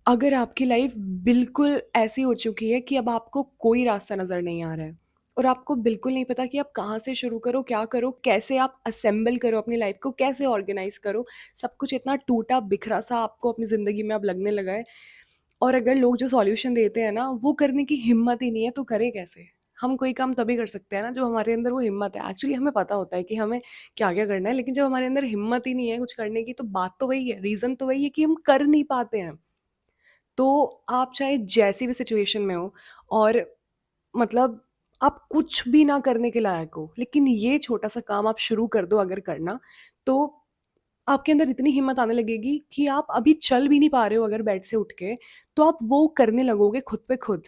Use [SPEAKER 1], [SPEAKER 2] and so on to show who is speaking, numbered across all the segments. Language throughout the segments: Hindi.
[SPEAKER 1] अगर आपकी लाइफ बिल्कुल ऐसी हो चुकी है कि अब आपको कोई रास्ता नज़र नहीं आ रहा है और आपको बिल्कुल नहीं पता कि आप कहाँ से शुरू करो, क्या करो, कैसे आप असेंबल करो अपनी लाइफ को, कैसे ऑर्गेनाइज करो, सब कुछ इतना टूटा बिखरा सा आपको अपनी ज़िंदगी में अब लगने लगा है। और अगर लोग जो सॉल्यूशन देते हैं ना, वो करने की हिम्मत ही नहीं है, तो करें कैसे? हम कोई काम तभी कर सकते हैं ना जब हमारे अंदर वो हिम्मत है। एक्चुअली हमें पता होता है कि हमें क्या-क्या करना है, लेकिन जब हमारे अंदर हिम्मत ही नहीं है कुछ करने की, तो बात तो वही है, रीज़न तो वही है कि हम कर नहीं पाते हैं। तो आप चाहे जैसी भी सिचुएशन में हो और मतलब आप कुछ भी ना करने के लायक हो, लेकिन ये छोटा-सा काम आप शुरू कर दो अगर करना, तो आपके अंदर इतनी हिम्मत आने लगेगी कि आप अभी चल भी नहीं पा रहे हो अगर बेड से उठ के, तो आप वो करने लगोगे खुद पे खुद।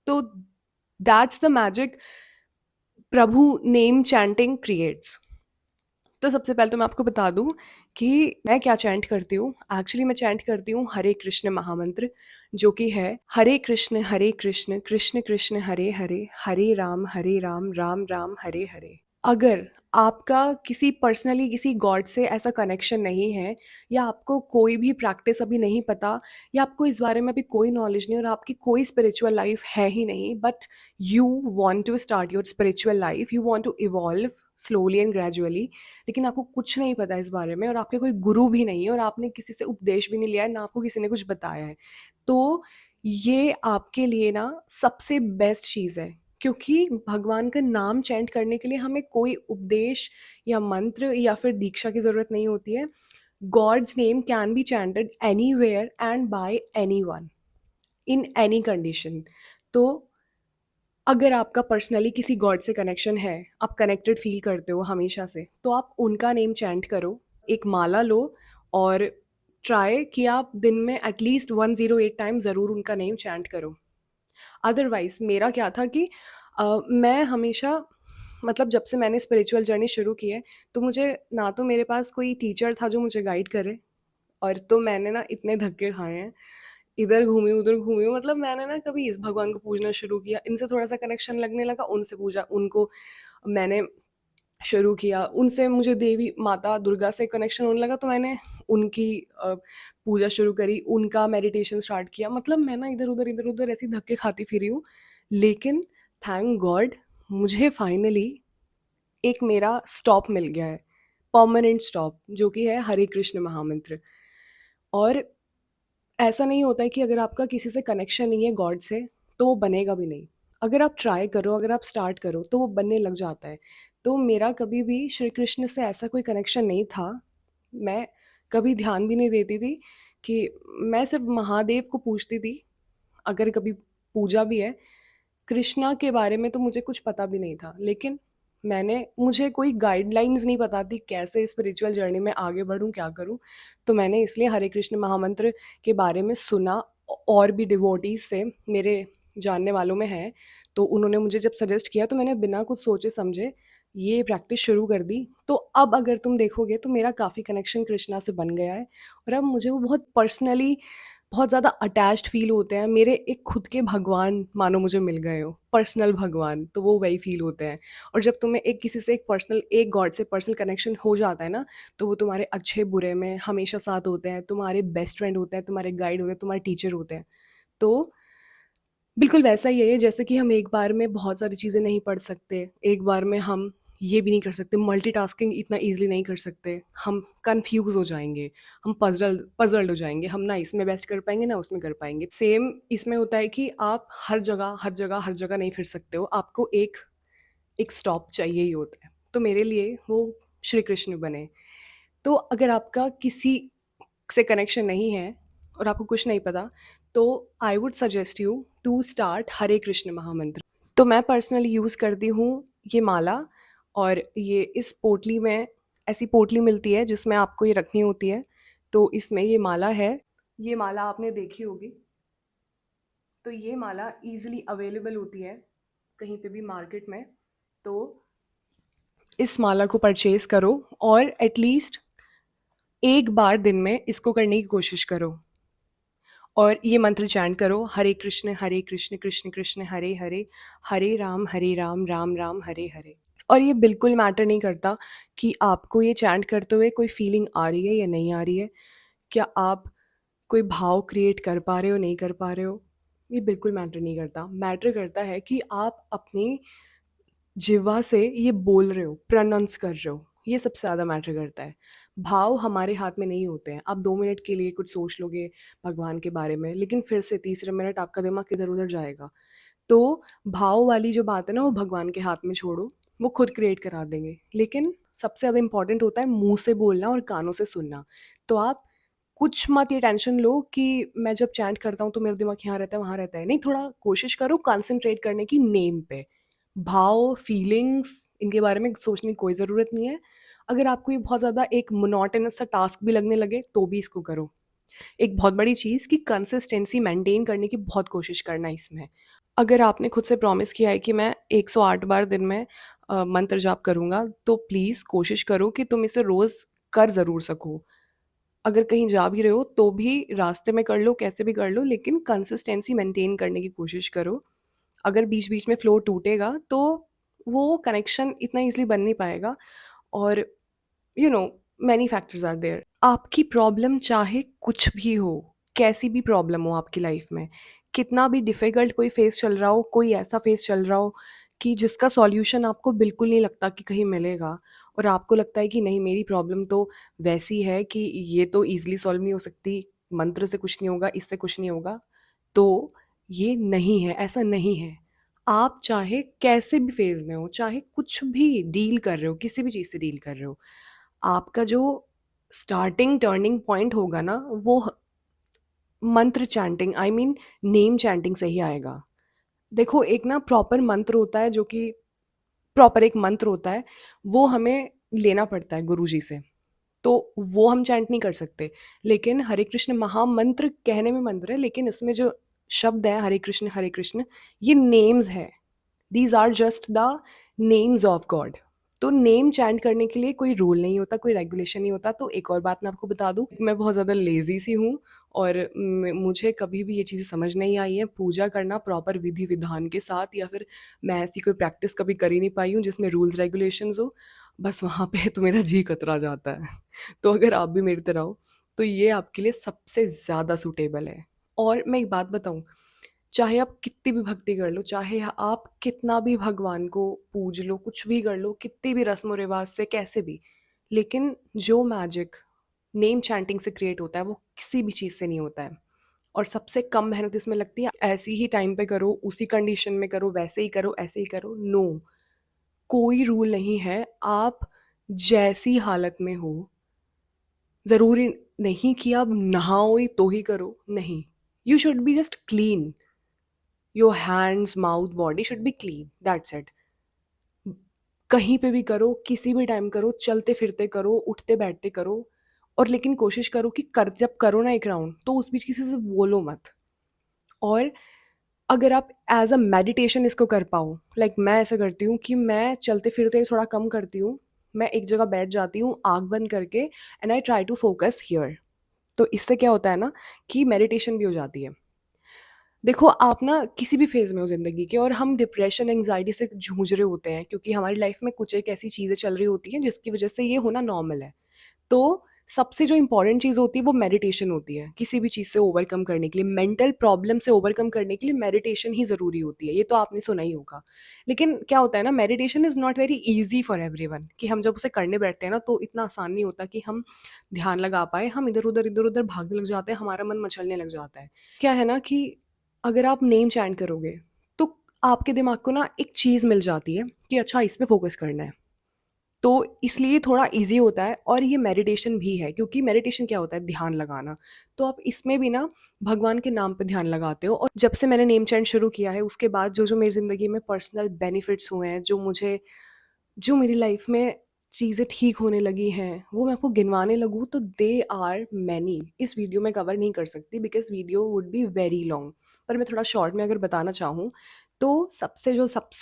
[SPEAKER 1] तो that's the magic Prabhu name chanting creates. तो सबसे पहले तो मैं आपको बता दूँ कि मैं क्या चैंट करती हूँ। एक्चुअली मैं चैंट करती हूँ हरे कृष्ण महामंत्र, जो कि है हरे कृष्ण, कृष्ण कृष्ण हरे हरे, हरे राम, राम राम हरे हरे। अगर आपका किसी गॉड से ऐसा कनेक्शन नहीं है, या आपको कोई भी प्रैक्टिस अभी नहीं पता, या आपको इस बारे में अभी कोई नॉलेज नहीं और आपकी कोई स्पिरिचुअल लाइफ है ही नहीं, but you want to start your spiritual life, you want to evolve slowly and gradually, लेकिन आपको कुछ नहीं पता इस बारे में और आपके कोई गुरु भी नहीं है और आपने किसी से उपदेश भी नहीं लिया है, ना आपको किसी ने कुछ बताया है, तो ये आपके लिए ना सबसे बेस्ट चीज़ है। क्योंकि भगवान का नाम चैंट करने के लिए हमें कोई उपदेश या मंत्र या फिर दीक्षा की ज़रूरत नहीं होती है। God's name can be chanted anywhere and by anyone, in any condition. तो अगर आपका पर्सनली किसी गॉड से कनेक्शन है, आप कनेक्टेड फ़ील करते हो हमेशा से, तो आप उनका नेम चैंट करो। एक माला लो और ट्राई कि आप दिन में एटलीस्ट 108 टाइम ज़रूर उनका नेम चैंट करो। अदरवाइज़ मेरा क्या था कि मैं हमेशा मतलब जब से मैंने स्पिरिचुअल जर्नी शुरू की है, तो मुझे ना तो मेरे पास कोई टीचर था जो मुझे गाइड करे, और तो मैंने ना इतने धक्के खाए हैं, इधर घूमी, उधर घूमी हूँ, मतलब मैंने ना कभी इस भगवान को पूजना शुरू किया, इनसे थोड़ा-सा कनेक्शन लगने लगा, उनसे पूजा उनको मैंने शुरू किया, उनसे मुझे देवी माता दुर्गा से कनेक्शन होने लगा, तो मैंने उनकी पूजा शुरू करी, उनका मेडिटेशन स्टार्ट किया। मतलब मैं ना इधर-उधर, इधर-उधर ऐसे धक्के खाती फिरी हूँ। लेकिन थैंक गॉड मुझे फाइनली एक मेरा स्टॉप मिल गया है, परमानेंट स्टॉप, जो कि है हरे कृष्ण महामंत्र। और ऐसा नहीं होता है कि अगर आपका किसी से कनेक्शन नहीं है गॉड से, तो वो बनेगा भी नहीं। अगर आप ट्राई करो, अगर आप स्टार्ट करो, तो वो बनने लग जाता है। तो मेरा कभी भी श्री कृष्ण से ऐसा कोई कनेक्शन नहीं था। मैं कभी ध्यान भी नहीं देती थी कि मैं सिर्फ़ महादेव को पूजती थी, अगर कभी पूजा भी है। कृष्णा के बारे में तो मुझे कुछ पता भी नहीं था, लेकिन मुझे कोई गाइडलाइंस नहीं पता थी कैसे स्पिरिचुअल जर्नी में आगे बढ़ूँ, क्या करूँ? तो मैंने इसलिए हरे कृष्ण महामंत्र के बारे में सुना, और भी डिवोटीज़ से, मेरे जानने वालों में हैं, तो उन्होंने मुझे जब सजेस्ट किया, तो मैंने बिना कुछ सोचे समझे ये प्रैक्टिस शुरू कर दी। तो अब अगर तुम देखोगे तो मेरा काफ़ी कनेक्शन कृष्णा से बन गया है और अब मुझे वो बहुत पर्सनली बहुत ज़्यादा अटैच्ड फ़ील होते हैं। मेरे एक खुद के भगवान मानो मुझे मिल गए हो, पर्सनल भगवान, तो वो वही फ़ील होते हैं। और जब तुम्हें एक किसी से एक गॉड से पर्सनल कनेक्शन हो जाता है ना, तो वो तुम्हारे अच्छे-बुरे में हमेशा साथ होते हैं, तुम्हारे बेस्ट फ्रेंड होते हैं, तुम्हारे गाइड होते हैं, तुम्हारे टीचर होते हैं। तो बिल्कुल वैसा ही है ये, जैसे कि हम एक बार में बहुत सारी चीज़ें नहीं पढ़ सकते, एक बार में हम ये भी नहीं कर सकते, मल्टीटास्किंग इतना ईज़िली नहीं कर सकते, हम कन्फ्यूज़ हो जाएँगे, हम पज़ल्ड हो जाएँगे, हम ना इसमें बेस्ट कर पाएँगे, ना उसमें कर पाएँगे। सेम इसमें होता है कि आप हर जगह नहीं फिर सकते हो, आपको एक एक स्टॉप चाहिए ही होता है। तो मेरे लिए वो श्री कृष्ण बने। तो अगर आपका किसी से कनेक्शन नहीं है और आपको कुछ नहीं पता, तो I would suggest you to start Hare Krishna mahamantra. तो मैं पर्सनली यूज़ करती हूँ ये माला, और ये इस पोटली में, ऐसी पोटली मिलती है जिसमें आपको ये रखनी होती है। तो इसमें ये माला है, ये माला आपने देखी होगी। तो ये माला ईज़िली अवेलेबल होती है कहीं पे भी मार्केट में। तो इस माला को परचेज़ करो और एटलीस्ट एक बार दिन में इसको करने की कोशिश करो। और ये मंत्र चैंट करो, हरे कृष्ण कृष्ण कृष्ण हरे हरे, हरे राम राम राम हरे हरे। और ये बिल्कुल मैटर नहीं करता कि आपको ये चैंट करते हुए कोई फीलिंग आ रही है या नहीं आ रही है। क्या आप कोई भाव क्रिएट कर पा रहे हो, नहीं कर पा रहे हो, ये बिल्कुल मैटर नहीं करता। मैटर करता है कि आप अपनी जिह्वा से ये बोल रहे हो, प्रोनाउंस कर रहे हो, ये सबसे ज़्यादा मैटर करता है। भाव हमारे हाथ में नहीं होते हैं। आप 2 मिनट के लिए कुछ सोच लोगे भगवान के बारे में, लेकिन फिर से तीसरे मिनट आपका दिमाग इधर-उधर जाएगा। तो भाव वाली जो बात है ना, वो भगवान के हाथ में छोड़ो, वो खुद क्रिएट करा देंगे। लेकिन सबसे ज़्यादा इम्पोर्टेंट होता है मुँह से बोलना और कानों से सुनना। तो आप कुछ मत ये टेंशन लो कि मैं जब चैंट करता हूँ तो मेरा दिमाग यहाँ रहता है, वहाँ रहता है। नहीं, थोड़ा कोशिश करो कंसंट्रेट करने की नेम पे। भाव, फीलिंग्स इनके बारे में सोचने की कोई ज़रूरत नहीं है। अगर आपको ये बहुत ज़्यादा एक मोनोटोनस सा टास्क भी लगने लगे, तो भी इसको करो। एक बहुत बड़ी चीज़ कि कंसिस्टेंसी मेंटेन करने की बहुत कोशिश करना इसमें। अगर आपने खुद से प्रॉमिस किया है कि मैं 108 बार दिन में मंत्र जाप करूँगा, तो प्लीज़ कोशिश करो कि तुम इसे रोज़ कर ज़रूर सको। अगर कहीं जा भी रहे हो, तो भी रास्ते में कर लो, कैसे भी कर लो, लेकिन कंसिस्टेंसी मेंटेन करने की कोशिश करो। अगर बीच-बीच में फ्लो टूटेगा, तो वो कनेक्शन इतना ईज़िली बन नहीं पाएगा और you know many factors are there. आपकी प्रॉब्लम चाहे कुछ भी हो, कैसी भी प्रॉब्लम हो आपकी लाइफ में, कितना भी डिफ़िकल्ट कोई फ़ेज़ चल रहा हो, कोई ऐसा फ़ेज़ चल रहा हो कि जिसका सॉल्यूशन आपको बिल्कुल नहीं लगता कि कहीं मिलेगा और आपको लगता है कि नहीं, मेरी प्रॉब्लम तो वैसी है कि ये तो ईज़िली सॉल्व नहीं हो सकती, मंत्र से कुछ नहीं होगा, इससे कुछ नहीं होगा। तो ये नहीं है, ऐसा नहीं है। आप चाहे कैसे भी फ़ेज़ में हो, चाहे कुछ भी डील कर रहे हो, किसी भी चीज़ से डील कर रहे हो, आपका जो स्टार्टिंग टर्निंग पॉइंट होगा ना, वो मंत्र chanting, I mean name chanting से ही आएगा। देखो, एक ना प्रॉपर मंत्र होता है, जो कि प्रॉपर एक मंत्र होता है, वो हमें लेना पड़ता है गुरुजी से। तो वो हम चैंट नहीं कर सकते। लेकिन हरे कृष्ण महामंत्र कहने में मंत्र है, लेकिन इसमें जो शब्द है हरे कृष्ण, ये नेम्स है। These are just the names of God. तो नेम चैंट करने के लिए कोई रूल नहीं होता, कोई रेगुलेशन नहीं होता। तो एक और बात मैं आपको बता दूं, मैं बहुत ज़्यादा लेज़ी सी हूँ और मुझे कभी भी ये चीज़ें समझ नहीं आई है, पूजा करना प्रॉपर विधि विधान के साथ, या फिर मैं ऐसी कोई प्रैक्टिस कभी कर ही नहीं पाई हूँ जिसमें रूल्स रेगुलेशंस हो। बस वहाँ पे तो मेरा जी कतरा जाता है। तो अगर आप भी मेरी तरह हो, तो ये आपके लिए सबसे ज़्यादा सूटेबल है। और मैं एक बात बताऊँ, चाहे आप कितनी भी भक्ति कर लो, चाहे आप कितना भी भगवान को पूज लो, कुछ भी कर लो, कितनी भी रस्म और रिवाज से, कैसे भी, लेकिन जो मैजिक नेम चैंटिंग से क्रिएट होता है, वो किसी भी चीज़ से नहीं होता है। और सबसे कम मेहनत इसमें लगती है। ऐसी ही टाइम पे करो, उसी कंडीशन में करो, वैसे ही करो, ऐसे ही करो। नो, कोई रूल नहीं है। आप जैसी हालत में हो, ज़रूरी नहीं कि आप नहाओ ही तो ही करो, नहीं। You should be just clean. Your hands, mouth, body should be clean, that's it. कहीं पे भी करो, किसी भी टाइम करो, चलते फिरते करो, उठते बैठते करो। और लेकिन कोशिश करो कि जब करो ना एक राउंड, तो उस बीच किसी से बोलो मत। और अगर आप एज अ मेडिटेशन इसको कर पाओ, लाइक मैं ऐसा करती हूँ कि मैं चलते फिरते थोड़ा कम करती हूँ। मैं एक जगह बैठ जाती हूँ आँख बंद करके, and I try to focus here. तो इससे क्या होता है ना, कि मेडिटेशन भी हो जाती है। देखो, आप ना किसी भी फ़ेज़ में हो ज़िंदगी के, और हम डिप्रेशन, एंग्ज़ायटी से जूझ रहे होते हैं, क्योंकि हमारी लाइफ़ में कुछ एक ऐसी चीज़ें चल रही होती हैं जिसकी वज़ह से ये होना नॉर्मल है। तो सबसे जो इम्पोर्टेंट चीज़ होती है, वो मेडिटेशन होती है, किसी भी चीज़ से ओवरकम करने के लिए, मेंटल प्रॉब्लम से ओवरकम करने के लिए मेडिटेशन ही ज़रूरी होती है। ये तो आपने सुना ही होगा। लेकिन क्या होता है ना, meditation is not very easy for everyone, कि हम जब उसे करने बैठते हैं ना, तो इतना आसान नहीं होता कि हम ध्यान लगा पाएँ। हम इधर-उधर भागने लग जाते हैं, हमारा मन मचलने लग जाता है। क्या है ना कि अगर आप नेम चैंट करोगे, तो आपके दिमाग को ना एक चीज़ मिल जाती है कि अच्छा, इस पे फ़ोकस करना है। तो इसलिए थोड़ा ईज़ी होता है, और ये मेडिटेशन भी है, क्योंकि मेडिटेशन क्या होता है, ध्यान लगाना। तो आप इसमें भी ना भगवान के नाम पे ध्यान लगाते हो। और जब से मैंने नेम चैंट शुरू किया है, उसके बाद जो-जो मेरी ज़िंदगी में पर्सनल बेनिफिट्स हुए हैं, जो मेरी लाइफ़ में चीज़ें ठीक होने लगी हैं, वो मैं आपको गिनवाने लगूँ तो दे आर मैनी। इस वीडियो में कवर नहीं कर सकती, because video would be very long. पर मैं थोड़ा शॉर्ट में अगर बताना चाहूँ, तो सबसे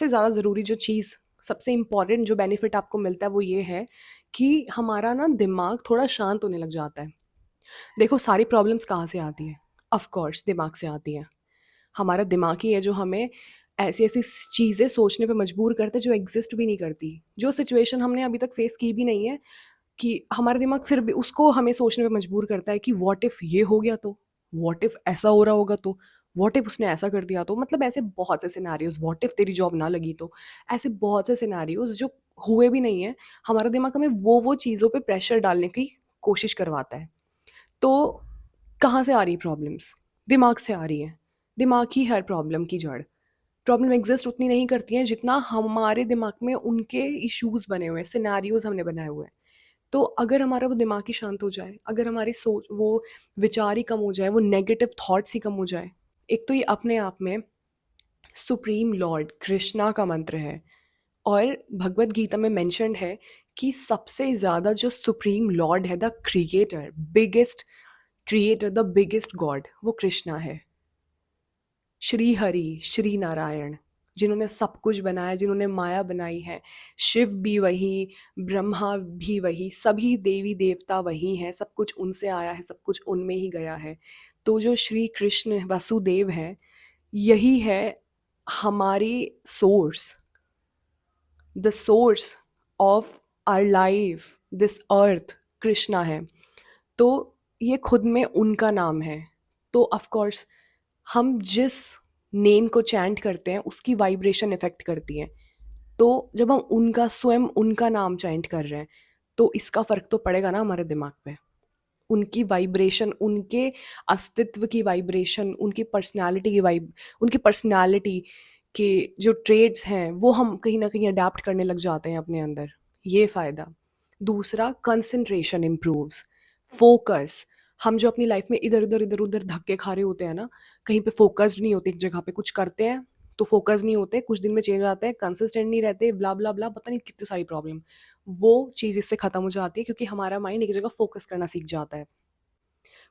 [SPEAKER 1] ज़्यादा ज़रूरी जो चीज़, सबसे इम्पोर्टेंट जो बेनिफिट आपको मिलता है, वो ये है कि हमारा ना दिमाग थोड़ा शांत होने लग जाता है। देखो, सारी प्रॉब्लम्स कहाँ से आती हैं? ऑफ़ कोर्स दिमाग से आती हैं। हमारा दिमाग ही है जो हमें ऐसी-ऐसी चीज़ें सोचने पे मजबूर करता है जो एग्ज़िस्ट भी नहीं करती। जो सिचुएशन हमने अभी तक फ़ेस की भी नहीं है, कि हमारा दिमाग फिर भी उसको हमें सोचने पे मजबूर करता है कि व्हाट इफ़ ये हो गया तो? व्हाट इफ ऐसा हो रहा होगा तो, व्हाट इफ उसने ऐसा कर दिया तो, मतलब ऐसे बहुत से सिनेरियोज, व्हाट इफ तेरी जॉब ना लगी तो, ऐसे बहुत से सिनेरियोज जो हुए भी नहीं है, हमारा दिमाग हमें वो चीज़ों पे प्रेशर डालने की कोशिश करवाता है। तो कहाँ से आ रही प्रॉब्लम्स? दिमाग से आ रही है। दिमाग ही हर प्रॉब्लम की जड़। प्रॉब्लम एग्जिस्ट उतनी नहीं करती हैं जितना हमारे दिमाग में उनके इश्यूज बने हुए हैं, सिनेरियोज हमने बनाए हुए हैं। तो अगर हमारा वो दिमाग ही शांत हो जाए, अगर हमारी सोच, वो विचार ही कम हो जाए, वो नेगेटिव थॉट्स ही कम हो जाए, एक तो ये अपने आप में सुप्रीम लॉर्ड कृष्णा का मंत्र है। और भगवत गीता में मेंशन्ड है कि सबसे ज़्यादा जो सुप्रीम लॉर्ड है, the creator, biggest creator, the biggest God, वो कृष्णा है। श्री हरि, श्री नारायण, जिन्होंने सब कुछ बनाया, जिन्होंने माया बनाई है। शिव भी वही, ब्रह्मा भी वही, सभी देवी देवता वही हैं, सब कुछ उनसे आया है, सब कुछ उनमें ही गया है। तो जो श्री कृष्ण वासुदेव हैं, यही है हमारी source, the source of our life, this earth Krishna है। तो ये खुद में उनका नाम है। तो ऑफ कोर्स हम जिस नेम को चैंट करते हैं उसकी वाइब्रेशन इफेक्ट करती है। तो जब हम उनका, स्वयं उनका नाम चैंट कर रहे हैं, तो इसका फर्क तो पड़ेगा ना हमारे दिमाग पे। उनकी वाइब्रेशन, उनके अस्तित्व की वाइब्रेशन, उनकी पर्सनालिटी की उनकी पर्सनालिटी के जो ट्रेड्स हैं वो हम कहीं ना कहीं अडेप्ट करने लग जाते हैं अपने अंदर। ये फ़ायदा। दूसरा, कंसंट्रेशन इम्प्रूव्स, फोकस। हम जो अपनी लाइफ में इधर उधर धक्के खा रहे होते हैं ना, कहीं पे फोकस्ड नहीं होते, एक जगह पे कुछ करते हैं तो फोकस नहीं होते, कुछ दिन में चेंज आते हैं, कंसिस्टेंट नहीं रहते, ब्ला ब्ला ब्ला, पता नहीं कितनी सारी प्रॉब्लम, वो चीज़ इससे ख़त्म हो जाती है क्योंकि हमारा माइंड एक जगह फोकस करना सीख जाता है।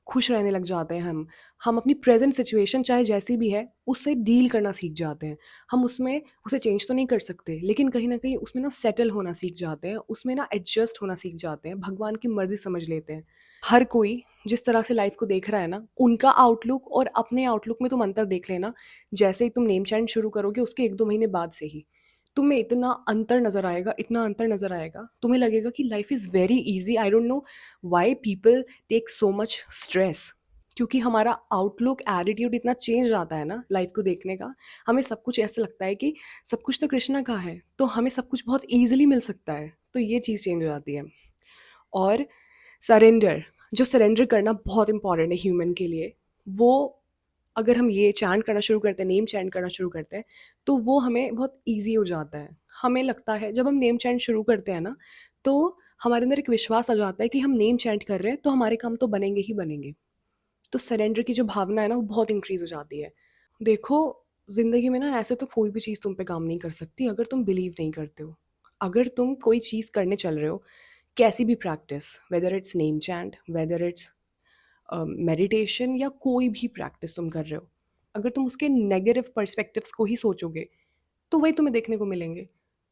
[SPEAKER 1] खुश रहने लग जाते हैं हम अपनी प्रेजेंट सिचुएशन चाहे जैसी भी है उससे डील करना सीख जाते हैं। हम उसमें उसे चेंज तो नहीं कर सकते, लेकिन कहीं ना कहीं उसमें ना सेटल होना सीख जाते हैं, उसमें ना एडजस्ट होना सीख जाते हैं, भगवान की मर्जी समझ लेते हैं। हर कोई जिस तरह से लाइफ को देख रहा है ना, उनका आउटलुक और अपने आउटलुक में तुम अंतर देख लेना। जैसे ही तुम नेम चेंज शुरू करोगे उसके 1-2 महीने बाद से ही तुम्हें इतना अंतर नज़र आएगा, इतना अंतर नज़र आएगा, तुम्हें लगेगा कि life is very easy. I don't know why people take so much stress, क्योंकि हमारा आउटलुक, एटीट्यूड इतना चेंज आता है ना लाइफ को देखने का। हमें सब कुछ ऐसा लगता है कि सब कुछ तो कृष्णा का है, तो हमें सब कुछ बहुत ईजिली मिल सकता है, तो ये चीज़ चेंज हो जाती है। और सरेंडर, जो सरेंडर करना बहुत इंपॉर्टेंट है ह्यूमन के लिए, वो अगर हम ये चैंट करना शुरू करते हैं, नेम चैंट करना शुरू करते हैं, तो वो हमें बहुत ईजी हो जाता है। हमें लगता है जब हम नेम चैंट शुरू करते हैं ना, तो हमारे अंदर एक विश्वास आ जाता है कि हम नेम चैंट कर रहे हैं तो हमारे काम तो बनेंगे ही बनेंगे। तो सरेंडर की जो भावना है ना वो बहुत इंक्रीज हो जाती है। देखो, ज़िंदगी में ना ऐसे तो कोई भी चीज़ तुम पे काम नहीं कर सकती अगर तुम बिलीव नहीं करते हो। अगर तुम कोई चीज़ करने चल रहे हो, कैसी भी practice, whether it's name chant, whether it's meditation, या कोई भी प्रैक्टिस तुम कर रहे हो, अगर तुम उसके नेगेटिव पर्सपेक्टिव्स को ही सोचोगे तो वही तुम्हें देखने को मिलेंगे।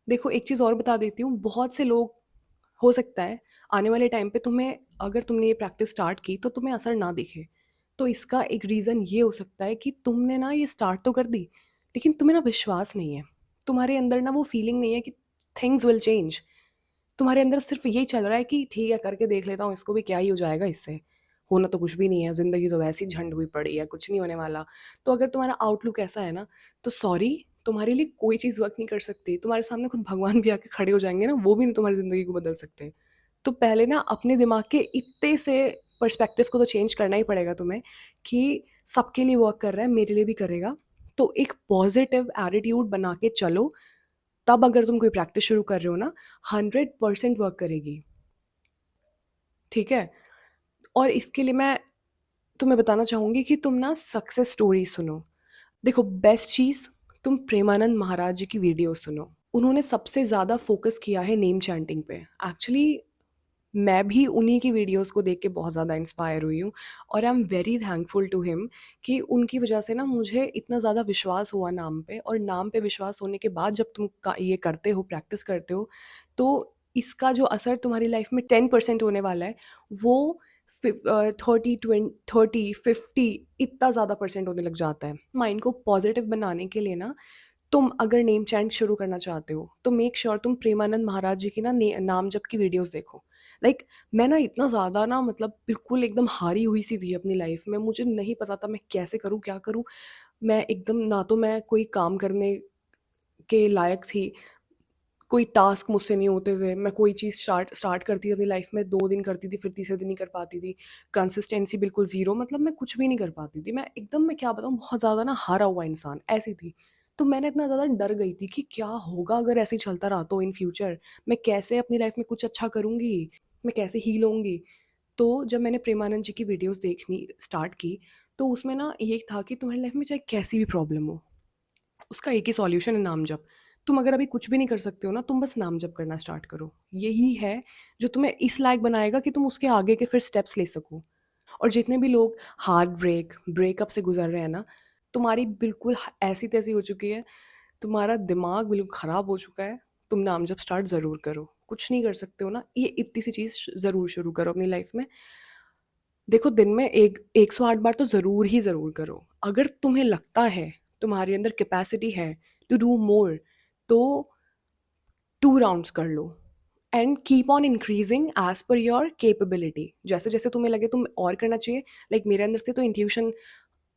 [SPEAKER 1] देखो, एक चीज़ और बता देती हूँ, बहुत से लोग, हो सकता है आने वाले टाइम पे तुम्हें, अगर तुमने ये प्रैक्टिस स्टार्ट की तो तुम्हें असर ना दिखे। तो इसका एक रीज़न ये हो सकता है कि तुमने ना ये स्टार्ट तो कर दी, लेकिन तुम्हें ना विश्वास नहीं है, तुम्हारे अंदर ना वो फीलिंग नहीं है कि थिंग्स विल चेंज। तुम्हारे अंदर सिर्फ यही चल रहा है कि ठीक है, करके देख लेता हूँ इसको भी, क्या ही हो जाएगा इससे, होना तो कुछ भी नहीं है, ज़िंदगी तो वैसी झंड हुई पड़ी है, कुछ नहीं होने वाला। तो अगर तुम्हारा आउटलुक ऐसा है ना, तो सॉरी, तुम्हारे लिए कोई चीज़ वर्क नहीं कर सकती। तुम्हारे सामने खुद भगवान भी आके खड़े हो जाएंगे ना, वो भी नहीं तुम्हारी ज़िंदगी को बदल सकते। तो पहले ना अपने दिमाग के इतने से पर्सपेक्टिव को तो चेंज करना ही पड़ेगा तुम्हें, कि सबके लिए वर्क कर रहा है, मेरे लिए भी करेगा। तो एक पॉजिटिव एटीट्यूड बना के चलो, तब अगर तुम कोई प्रैक्टिस शुरू कर रहे हो ना, 100% वर्क करेगी। ठीक है? और इसके लिए मैं तुम्हें बताना चाहूँगी कि तुम ना सक्सेस स्टोरी सुनो। देखो, बेस्ट चीज़, तुम प्रेमानंद महाराज जी की वीडियो सुनो। उन्होंने सबसे ज़्यादा फोकस किया है नेम चैंटिंग पे। एक्चुअली मैं भी उन्हीं की वीडियोस को देख के बहुत ज़्यादा इंस्पायर हुई हूँ, और I am very thankful to him कि उनकी वजह से ना मुझे इतना ज़्यादा विश्वास हुआ नाम पे। और नाम पे विश्वास होने के बाद जब तुम ये करते हो, प्रैक्टिस करते हो, तो इसका जो असर तुम्हारी लाइफ में 10% होने वाला है, वो 30, 20, 30, 50 इतना ज़्यादा परसेंट होने लग जाता है। माइंड को पॉजिटिव बनाने के लिए ना, तुम अगर नेम चैंट शुरू करना चाहते हो तो मेक श्योर तुम प्रेमानंद महाराज जी की ना नाम जप की वीडियोस देखो। लाइक मैं ना इतना ज़्यादा ना मतलब बिल्कुल एकदम हारी हुई सी थी अपनी लाइफ में, मुझे नहीं पता था मैं कैसे करूँ, क्या करूँ? मैं एकदम ना तो मैं कोई काम करने के लायक थी, कोई टास्क मुझसे नहीं होते थे, मैं कोई चीज़ स्टार्ट स्टार्ट करती थी अपनी लाइफ में, 2 दिन करती थी, फिर तीसरे दिन नहीं कर पाती थी। कंसिस्टेंसी बिल्कुल ज़ीरो, मतलब मैं कुछ भी नहीं कर पाती थी। मैं एकदम, मैं क्या बताऊँ, बहुत ज़्यादा ना हारा हुआ इंसान, ऐसी थी। तो मैंने इतना ज़्यादा डर गई थी कि क्या होगा अगर ऐसे ही चलता रहा तो इन फ्यूचर? मैं कैसे अपनी लाइफ में कुछ अच्छा करूँगी? मैं कैसे हील होऊँगी? तो जब मैंने प्रेमानंद जी की वीडियोज़ देखनी स्टार्ट की, तो उसमें ना ये था कि तुम्हारी लाइफ में चाहे कैसी भी प्रॉब्लम हो, उसका एक ही सॉल्यूशन है, नाम जप। तुम अगर अभी कुछ भी नहीं कर सकते हो ना, तुम बस नाम जप करना स्टार्ट करो। यही है जो तुम्हें इस लायक बनाएगा कि तुम उसके आगे के फिर स्टेप्स ले सको। और जितने भी लोग हार्ट ब्रेक, ब्रेकअप से गुज़र रहे हैं ना, तुम्हारी बिल्कुल ह ऐसी-तैसी हो चुकी है, तुम्हारा दिमाग बिल्कुल ख़राब हो चुका है, तुम नाम जप स्टार्ट ज़रूर करो। कुछ नहीं कर सकते हो ना, ये इतनी सी चीज़ ज़रूर शुरू करो अपनी लाइफ़ में। देखो, दिन में 108 बार तो ज़रूर ही ज़रूर करो। अगर तुम्हें लगता है, तुम्हारे अंदर कैपेसिटी है टू डू मोर, तो 2 राउंड्स कर लो and keep on increasing as per your capability. जैसे-जैसे तुम्हें लगे तुम और करना चाहिए, लाइक मेरे अंदर से तो इंट्यूशन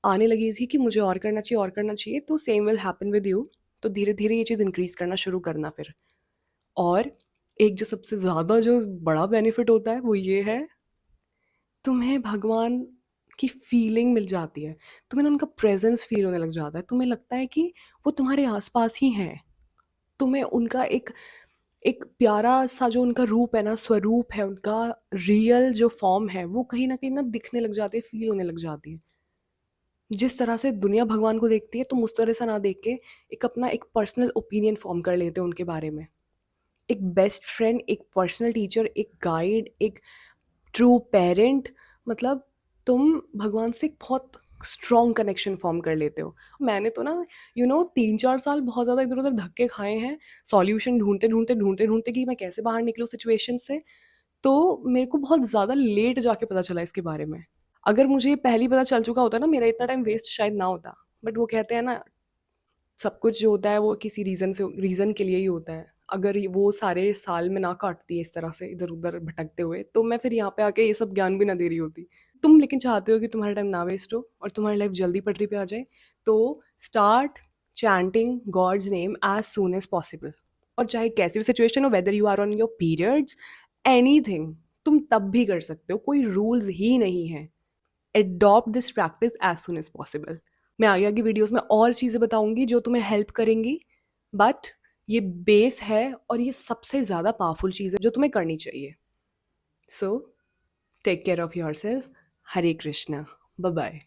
[SPEAKER 1] आने लगी थी कि मुझे और करना चाहिए, और करना चाहिए, तो same will happen with you. तो धीरे-धीरे ये चीज़ इंक्रीज़ करना शुरू करना फिर। और एक जो सबसे ज़्यादा जो बड़ा बेनिफिट होता है, वो ये है, तुम्हें भगवान की फीलिंग मिल जाती है। तुम्हें ना उनका प्रेज़ेंस फ़ील होने लग जाता है। तुम्हें लगता है कि वो तुम्हारे आस-पास ही हैं। तुम्हें उनका एक एक प्यारा-सा जो उनका रूप है ना, स्वरूप है उनका, रियल जो फ़ॉर्म है, वो कहीं न दिखने लग जाती है, फ़ील होने लग जाती है। जिस तरह से दुनिया भगवान को देखती है, तुम उस तरह से ना देख के एक अपना एक पर्सनल ओपिनियन फ़ॉर्म कर लेते हो उनके बारे में। एक बेस्ट फ्रेंड, एक पर्सनल टीचर, एक गाइड, एक ट्रू पेरेंट, मतलब तुम भगवान से एक बहुत स्ट्रॉन्ग कनेक्शन फॉर्म कर लेते हो। मैंने तो ना 3-4 साल बहुत ज़्यादा इधर-उधर धक्के खाए हैं, सॉल्यूशन ढूँढते-ढूँढते कि मैं कैसे बाहर निकलूँ सिचुएशन से। तो मेरे को बहुत ज़्यादा लेट जाके पता चला इसके बारे में। अगर मुझे पहले ही पता चल चुका होता ना, मेरा इतना टाइम वेस्ट शायद ना होता। बट वो कहते हैं ना, सब कुछ जो होता है वो किसी रीज़न के लिए ही होता है। अगर ये वो सारे साल मैं ना काटती इस तरह से इधर-उधर भटकते हुए, तो मैं फिर यहाँ पे आके ये सब ज्ञान भी ना दे रही होती। तुम लेकिन चाहते हो कि तुम्हारा टाइम ना वेस्ट हो और तुम्हारी लाइफ जल्दी पटरी पे आ जाए, तो start chanting God's name as soon as possible. और चाहे कैसी भी सिचुएशन हो, whether you are on your periods, anything, तुम तब भी कर सकते हो, कोई रूल्स ही नहीं है। Adopt this practice as soon as possible. मैं आगे-आगे वीडियोज़ में और चीज़ें बताऊँगी जो तुम्हें हेल्प करेंगी, बट ये बेस है और ये सबसे ज़्यादा पावरफुल चीज़ है जो तुम्हें करनी चाहिए। So take care of yourself. Hare Krishna. Bye-bye.